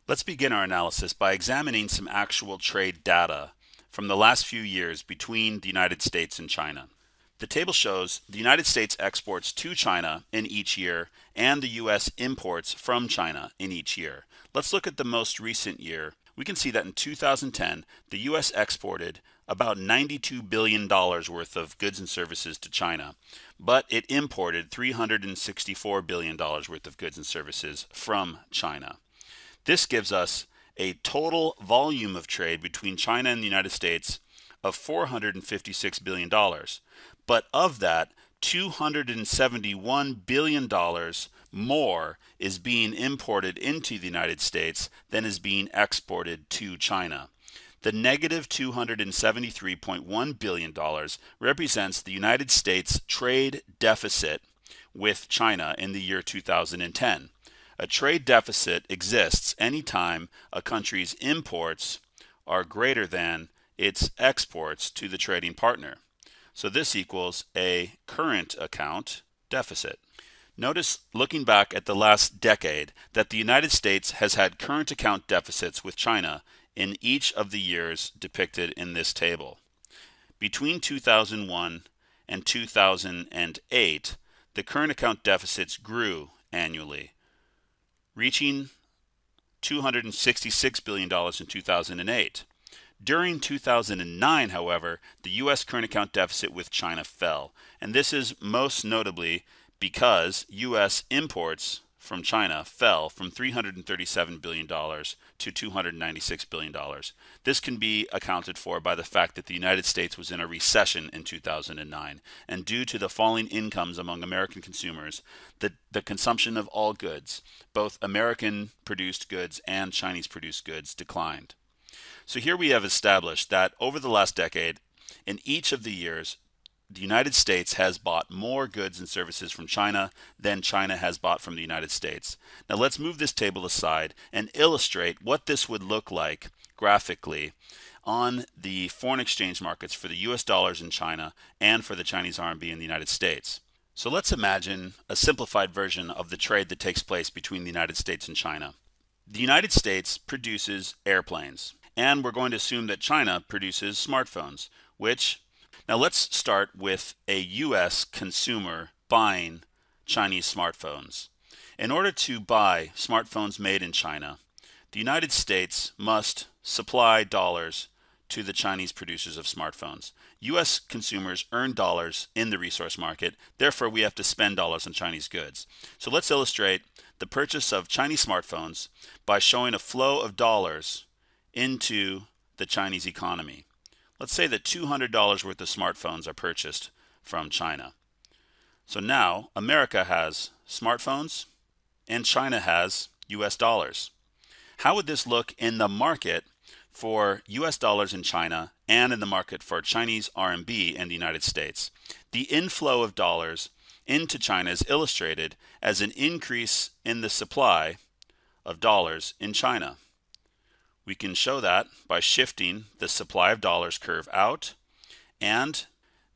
Let's begin our analysis by examining some actual trade data from the last few years between the United States and China. The table shows the United States exports to China in each year and the US imports from China in each year. Let's look at the most recent year. We can see that in 2010, the US exported about $92 billion worth of goods and services to China, but it imported $364 billion worth of goods and services from China. This gives us a total volume of trade between China and the United States of $456 billion. But of that, $271 billion more is being imported into the United States than is being exported to China. The negative $273.1 billion represents the United States trade deficit with China in the year 2010. A trade deficit exists anytime a country's imports are greater than its exports to the trading partner. So this equals a current account deficit. Notice, looking back at the last decade, that the United States has had current account deficits with China in each of the years depicted in this table. Between 2001 and 2008, the current account deficits grew annually, reaching $266 billion in 2008. During 2009, however, the U.S. current account deficit with China fell, and this is most notably because U.S. imports from China fell from $337 billion to $296 billion. This can be accounted for by the fact that the United States was in a recession in 2009, and due to the falling incomes among American consumers, the consumption of all goods, both American-produced goods and Chinese-produced goods, declined. So here we have established that over the last decade, in each of the years, the United States has bought more goods and services from China than China has bought from the United States. Now let's move this table aside and illustrate what this would look like graphically on the foreign exchange markets for the US dollars in China and for the Chinese RMB in the United States. So let's imagine a simplified version of the trade that takes place between the United States and China. The United States produces airplanes, and we're going to assume that China produces smartphones, now let's start with a US consumer buying Chinese smartphones. In order to buy smartphones made in China, the United States must supply dollars to the Chinese producers of smartphones. US consumers earn dollars in the resource market, therefore we have to spend dollars on Chinese goods. So let's illustrate the purchase of Chinese smartphones by showing a flow of dollars into the Chinese economy. Let's say that $200 worth of smartphones are purchased from China. So now America has smartphones and China has US dollars. How would this look in the market for US dollars in China and in the market for Chinese RMB in the United States? The inflow of dollars into China is illustrated as an increase in the supply of dollars in China. We can show that by shifting the supply of dollars curve out, and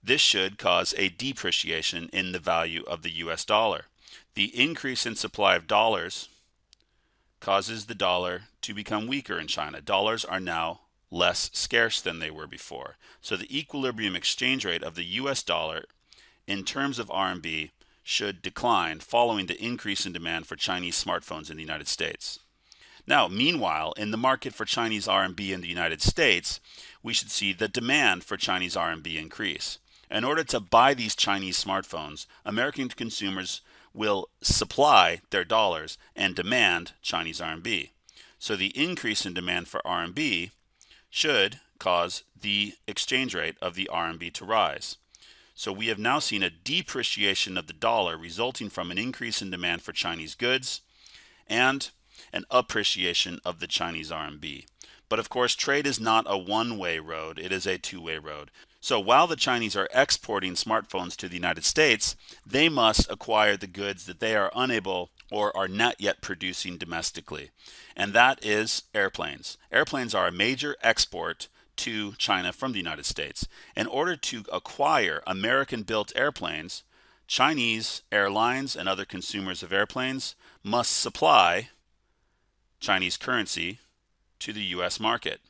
this should cause a depreciation in the value of the US dollar. The increase in supply of dollars causes the dollar to become weaker in China. Dollars are now less scarce than they were before. So the equilibrium exchange rate of the US dollar in terms of RMB should decline following the increase in demand for Chinese smartphones in the United States. Now, meanwhile, in the market for Chinese RMB in the United States, we should see the demand for Chinese RMB increase. In order to buy these Chinese smartphones, American consumers will supply their dollars and demand Chinese RMB. So the increase in demand for RMB should cause the exchange rate of the RMB to rise. So we have now seen a depreciation of the dollar resulting from an increase in demand for Chinese goods and an appreciation of the Chinese RMB. But of course, trade is not a one-way road, it is a two-way road. So while the Chinese are exporting smartphones to the United States, they must acquire the goods that they are unable or are not yet producing domestically. And that is airplanes. Airplanes are a major export to China from the United States. In order to acquire American-built airplanes, Chinese airlines and other consumers of airplanes must supply Chinese currency to the US market.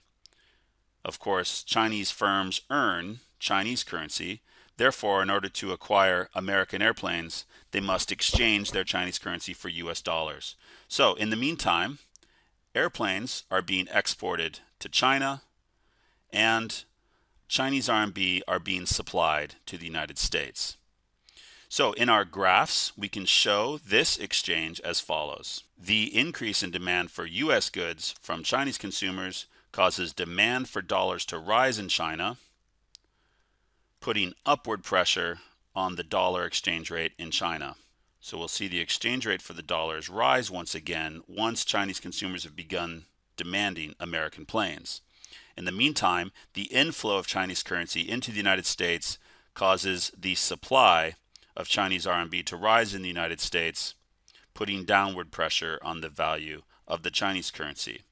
Of course, Chinese firms earn Chinese currency. Therefore, in order to acquire American airplanes, they must exchange their Chinese currency for US dollars. So, in the meantime, airplanes are being exported to China, and Chinese RMB are being supplied to the United States. So in our graphs, we can show this exchange as follows. The increase in demand for US goods from Chinese consumers causes demand for dollars to rise in China, putting upward pressure on the dollar exchange rate in China. So we'll see the exchange rate for the dollars rise once again once Chinese consumers have begun demanding American planes. In the meantime, the inflow of Chinese currency into the United States causes the supply of Chinese RMB to rise in the United States, putting downward pressure on the value of the Chinese currency.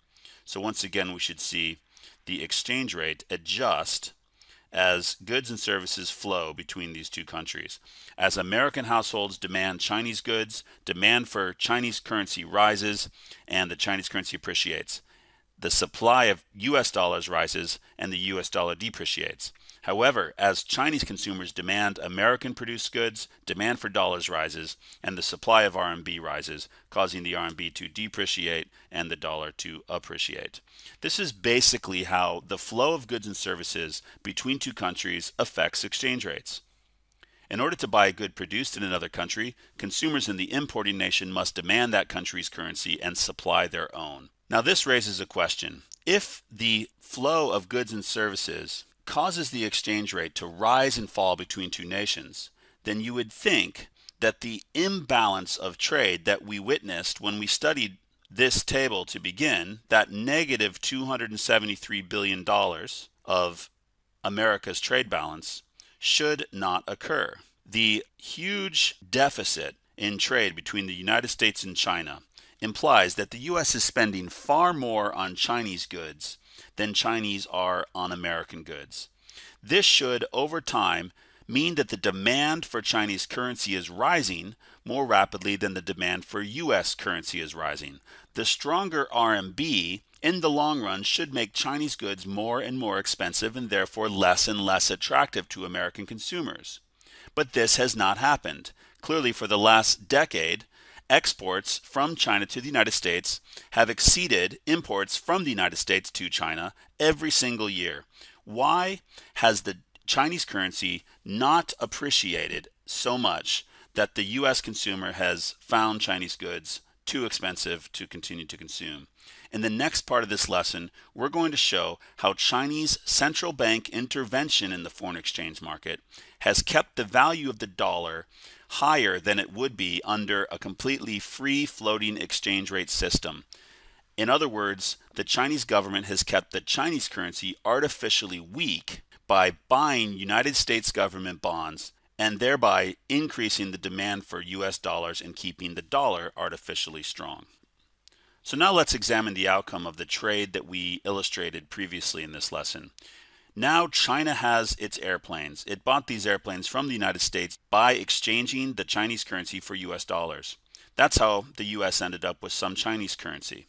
So once again, we should see the exchange rate adjust as goods and services flow between these two countries. As American households demand Chinese goods, demand for Chinese currency rises and the Chinese currency appreciates. The supply of US dollars rises and the US dollar depreciates. However, as Chinese consumers demand American-produced goods, demand for dollars rises, and the supply of RMB rises, causing the RMB to depreciate and the dollar to appreciate. This is basically how the flow of goods and services between two countries affects exchange rates. In order to buy a good produced in another country, consumers in the importing nation must demand that country's currency and supply their own. Now this raises a question. If the flow of goods and services causes the exchange rate to rise and fall between two nations, then you would think that the imbalance of trade that we witnessed when we studied this table to begin, that negative $273 billion of America's trade balance, should not occur. The huge deficit in trade between the United States and China implies that the U.S. is spending far more on Chinese goods than Chinese are on American goods. This should, over time, mean that the demand for Chinese currency is rising more rapidly than the demand for U.S. currency is rising. The stronger RMB in the long run should make Chinese goods more and more expensive and therefore less and less attractive to American consumers. But this has not happened. Clearly, for the last decade, exports from China to the United States have exceeded imports from the United States to China every single year. Why has the Chinese currency not appreciated so much that the U.S. consumer has found Chinese goods too expensive to continue to consume? In the next part of this lesson, we're going to show how Chinese central bank intervention in the foreign exchange market has kept the value of the dollar higher than it would be under a completely free floating exchange rate system. In other words, the Chinese government has kept the Chinese currency artificially weak by buying United States government bonds and thereby increasing the demand for US dollars and keeping the dollar artificially strong. So now let's examine the outcome of the trade that we illustrated previously in this lesson. Now China has its airplanes. It bought these airplanes from the United States by exchanging the Chinese currency for US dollars. That's how the US ended up with some Chinese currency.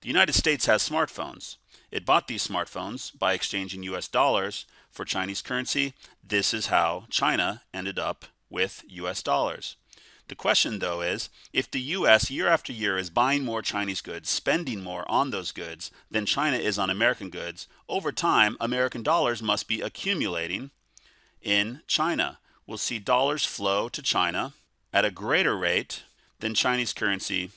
The United States has smartphones. It bought these smartphones by exchanging US dollars for Chinese currency. This is how China ended up with US dollars. The question, though, is if the U.S. year after year is buying more Chinese goods, spending more on those goods than China is on American goods, over time, American dollars must be accumulating in China. We'll see dollars flow to China at a greater rate than Chinese currency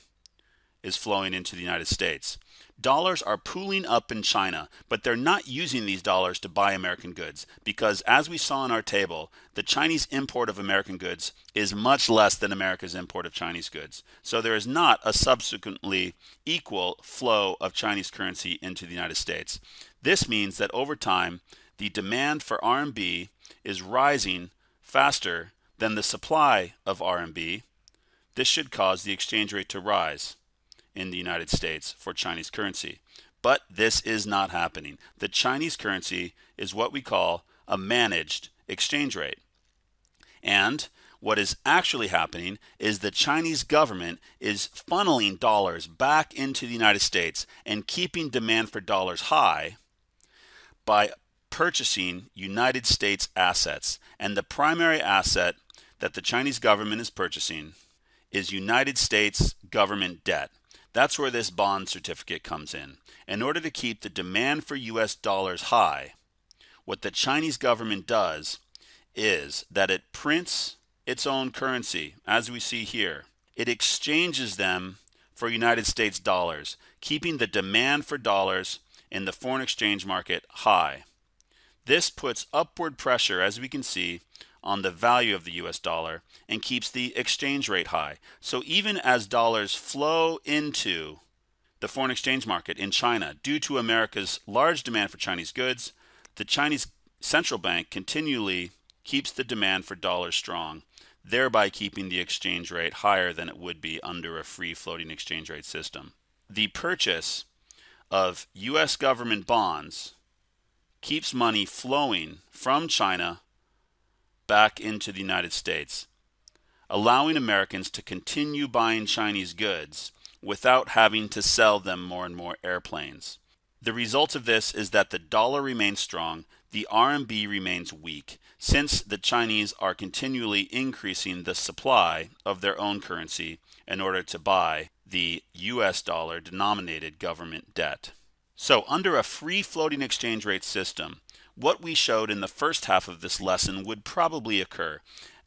is flowing into the United States. Dollars are pooling up in China, but they're not using these dollars to buy American goods because, as we saw in our table, the Chinese import of American goods is much less than America's import of Chinese goods. So there is not a subsequently equal flow of Chinese currency into the United States. This means that over time, the demand for RMB is rising faster than the supply of RMB. This should cause the exchange rate to rise in the United States for Chinese currency. But this is not happening. The Chinese currency is what we call a managed exchange rate. And What is actually happening is the Chinese government is funneling dollars back into the United States and keeping demand for dollars high by purchasing United States assets. And the primary asset that the Chinese government is purchasing is United States government debt. That's where this bond certificate comes in. In order to keep the demand for US dollars high, what the Chinese government does is that it prints its own currency, as we see here. It exchanges them for United States dollars, keeping the demand for dollars in the foreign exchange market high. This puts upward pressure, as we can see, on the value of the US dollar and keeps the exchange rate high. So even as dollars flow into the foreign exchange market in China due to America's large demand for Chinese goods, the Chinese central bank continually keeps the demand for dollars strong, thereby keeping the exchange rate higher than it would be under a free floating exchange rate system. The purchase of US government bonds keeps money flowing from China back into the United States, allowing Americans to continue buying Chinese goods without having to sell them more and more airplanes. The result of this is that the dollar remains strong, the RMB remains weak, since the Chinese are continually increasing the supply of their own currency in order to buy the US dollar denominated government debt. So under a free floating exchange rate system, what we showed in the first half of this lesson would probably occur.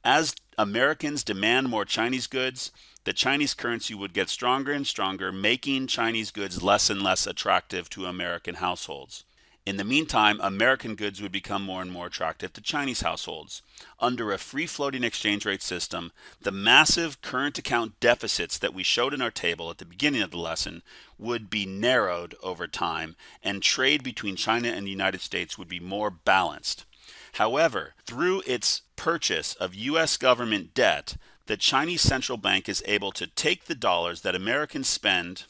As Americans demand more Chinese goods, the Chinese currency would get stronger and stronger, making Chinese goods less and less attractive to American households. In the meantime, American goods would become more and more attractive to Chinese households. Under a free floating exchange rate system, the massive current account deficits that we showed in our table at the beginning of the lesson would be narrowed over time, and trade between China and the United States would be more balanced. However, through its purchase of US government debt, the Chinese central bank is able to take the dollars that Americans spend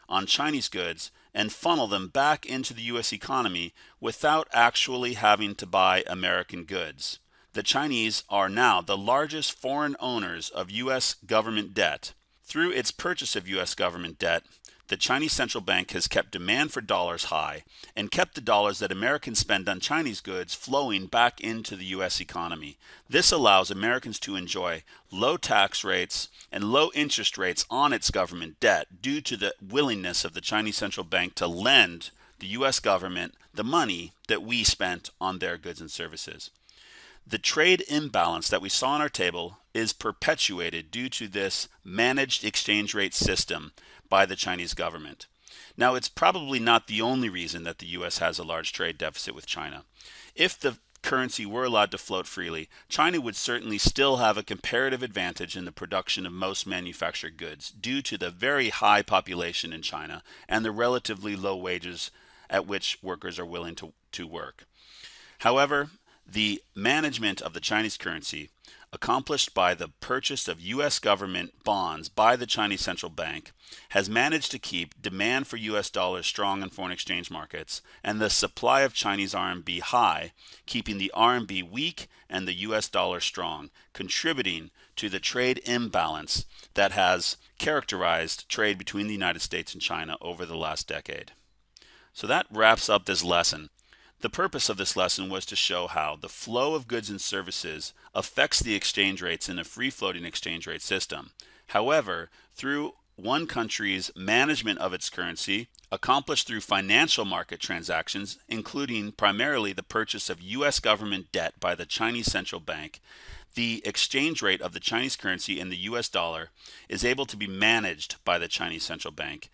on Chinese goods and funnel them back into the US economy without actually having to buy American goods. The Chinese are now the largest foreign owners of US government debt. Through its purchase of US government debt, the Chinese central bank has kept demand for dollars high and kept the dollars that Americans spend on Chinese goods flowing back into the US economy. This allows Americans to enjoy low tax rates and low interest rates on its government debt due to the willingness of the Chinese central bank to lend the US government the money that we spent on their goods and services. The trade imbalance that we saw in our table is perpetuated due to this managed exchange rate system by the Chinese government. Now, it's probably not the only reason that the US has a large trade deficit with China. If the currency were allowed to float freely, China would certainly still have a comparative advantage in the production of most manufactured goods due to the very high population in China and the relatively low wages at which workers are willing to work. However, the management of the Chinese currency, accomplished by the purchase of US government bonds by the Chinese central bank, has managed to keep demand for US dollars strong in foreign exchange markets and the supply of Chinese RMB high, keeping the RMB weak and the US dollar strong, contributing to the trade imbalance that has characterized trade between the United States and China over the last decade. So that wraps up this lesson. The purpose of this lesson was to show how the flow of goods and services affects the exchange rates in a free-floating exchange rate system. However, through one country's management of its currency, accomplished through financial market transactions, including primarily the purchase of US government debt by the Chinese central bank, the exchange rate of the Chinese currency and the US dollar is able to be managed by the Chinese central bank,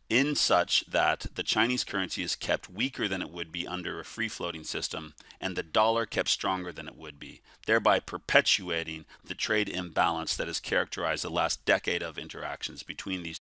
in such that the Chinese currency is kept weaker than it would be under a free-floating system and the dollar kept stronger than it would be, thereby perpetuating the trade imbalance that has characterized the last decade of interactions between these